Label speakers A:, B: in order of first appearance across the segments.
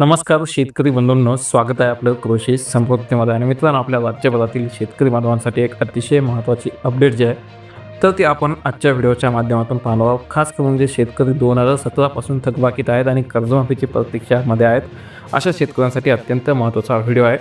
A: नमस्कार शेतकरी बंधूंनो, स्वागत आहे आपलं कृषी संपत्तीमध्ये. आणि मित्रांनो, आपल्या राज्यभरातील शेतकरी बांधवांसाठी एक अतिशय महत्त्वाची अपडेट जी आहे तर ती आपण आजच्या व्हिडिओच्या माध्यमातून पाहणार आहोत. खास करून जे शेतकरी 2017 पासून थकबाकीत आहेत आणि कर्जमाफीची प्रतीक्षामध्ये आहेत, अशा शेतकऱ्यांसाठी अत्यंत महत्त्वाचा व्हिडिओ आहे.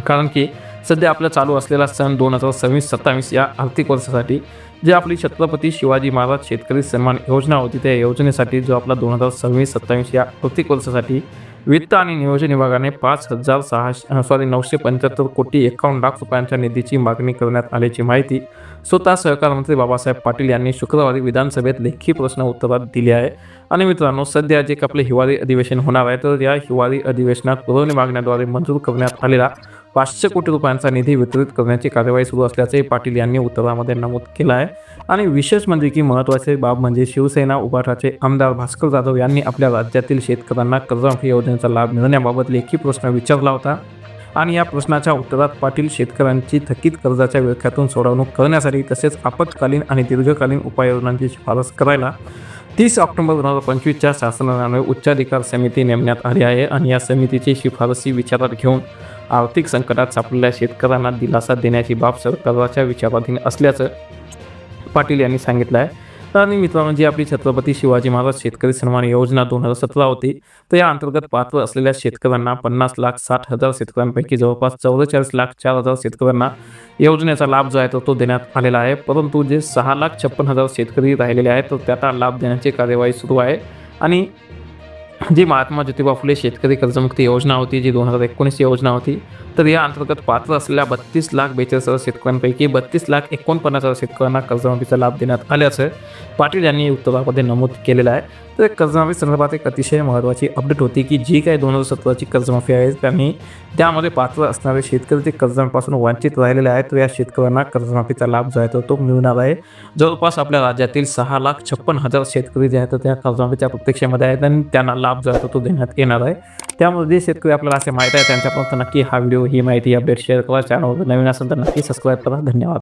A: कारण की सध्या आपला चालू असलेला सन 2026-27 या आर्थिक वर्षासाठी जे आपली छत्रपती शिवाजी महाराज शेतकरी सन्मान योजना होती, त्या योजनेसाठी जो आपला 2026-27 या आर्थिक वर्षासाठी वित्त आणि नियोजन विभागाने 975 कोटी 51 लाख रुपयांच्या निधीची मागणी करण्यात आल्याची माहिती स्वतः सहकार मंत्री बाबासाहेब पाटील यांनी शुक्रवारी विधानसभेत लेखी प्रश्न उत्तरात दिली आहे. आणि मित्रांनो, सध्या जे आपले हिवाळी अधिवेशन होणार आहे, तर या हिवाळी अधिवेशनात पुरवणी मागण्याद्वारे मंजूर करण्यात आलेला 500 कोटी रुपयांचा निधी वितरित करण्याची कार्यवाही सुरू असल्याचे पाटील यांनी उत्तरामध्ये नमूद केलं आहे. आणि विशेष म्हणजे की महत्त्वाची बाब म्हणजे शिवसेना उभाटाचे आमदार भास्कर जाधव यांनी आपल्या राज्यातील शेतकऱ्यांना कर्जमाफी योजनेचा लाभ मिळण्याबाबत लेखी प्रश्न विचारला होता. आणि या प्रश्नाच्या उत्तरात पाटील शेतकऱ्यांची थकीत कर्जाच्या विळख्यातून सोडवणूक करण्यासाठी तसेच आपत्कालीन आणि दीर्घकालीन उपाययोजनांची शिफारस करायला 30 ऑक्टोबर 2025च्या शासनाने उच्चाधिकार समिती नेमण्यात आली आहे. आणि या समितीची शिफारसी विचारात घेऊन आर्थिक संकटात सापडलेल्या शेतकऱ्यांना दिलासा देण्याची बाब सरकारच्या विचाराधीन असल्याचं पाटील यांनी सांगितलं आहे. आणि मित्रांनो, जी आपली छत्रपती शिवाजी महाराज शेतकरी सन्मान योजना 2017 होती, तर या अंतर्गत पात्र असलेल्या शेतकऱ्यांना 50,60,000 शेतकऱ्यांपैकी जवळपास 44,04,000 शेतकऱ्यांना योजनेचा लाभ जो आहे तो देण्यात आलेला आहे. परंतु जे 6,56,000 शेतकरी राहिलेले आहेत, तर त्याला लाभ देण्याची कार्यवाही सुरू आहे. आणि जी महात्मा ज्योतिबा फुले शेतकरी कर्जमुक्ती योजना होती, जी 2019 योजना होती, तर या अंतर्गत पात्र असलेल्या 32,42,000 शेतकऱ्यांपैकी 32,49,000 शेतकऱ्यांना कर्जमाफीचा लाभ देण्यात आल्याचं पाटील यांनी उत्तरामध्ये नमूद केलेलं आहे. तर कर्जमाफी संदर्भात एक अतिशय महत्त्वाची अपडेट होती की जी काही 2017ची कर्जमाफी आहे, त्यांनी त्यामध्ये पात्र असणारे शेतकरी जे कर्जापासून वंचित राहिलेले आहेत, तर या शेतकऱ्यांना कर्जमाफीचा लाभ जो आहे तो मिळणार आहे. जवळपास आपल्या राज्यातील 6,56,000 शेतकरी जे आहेत त्या कर्जमाफीच्या प्रतीक्षेमध्ये आहेत आणि त्यांना लाभ जो आहे तो देण्यात येणार आहे. त्यामुळे जे शेतकरी आपल्याला असे माहीत आहे त्यांच्यापर्यंत नक्की हा व्हिडिओ, ही माहिती, अपडेट शेअर करा. चॅनलवर नवीन असेल तर नक्की सबस्क्राईब करा. धन्यवाद.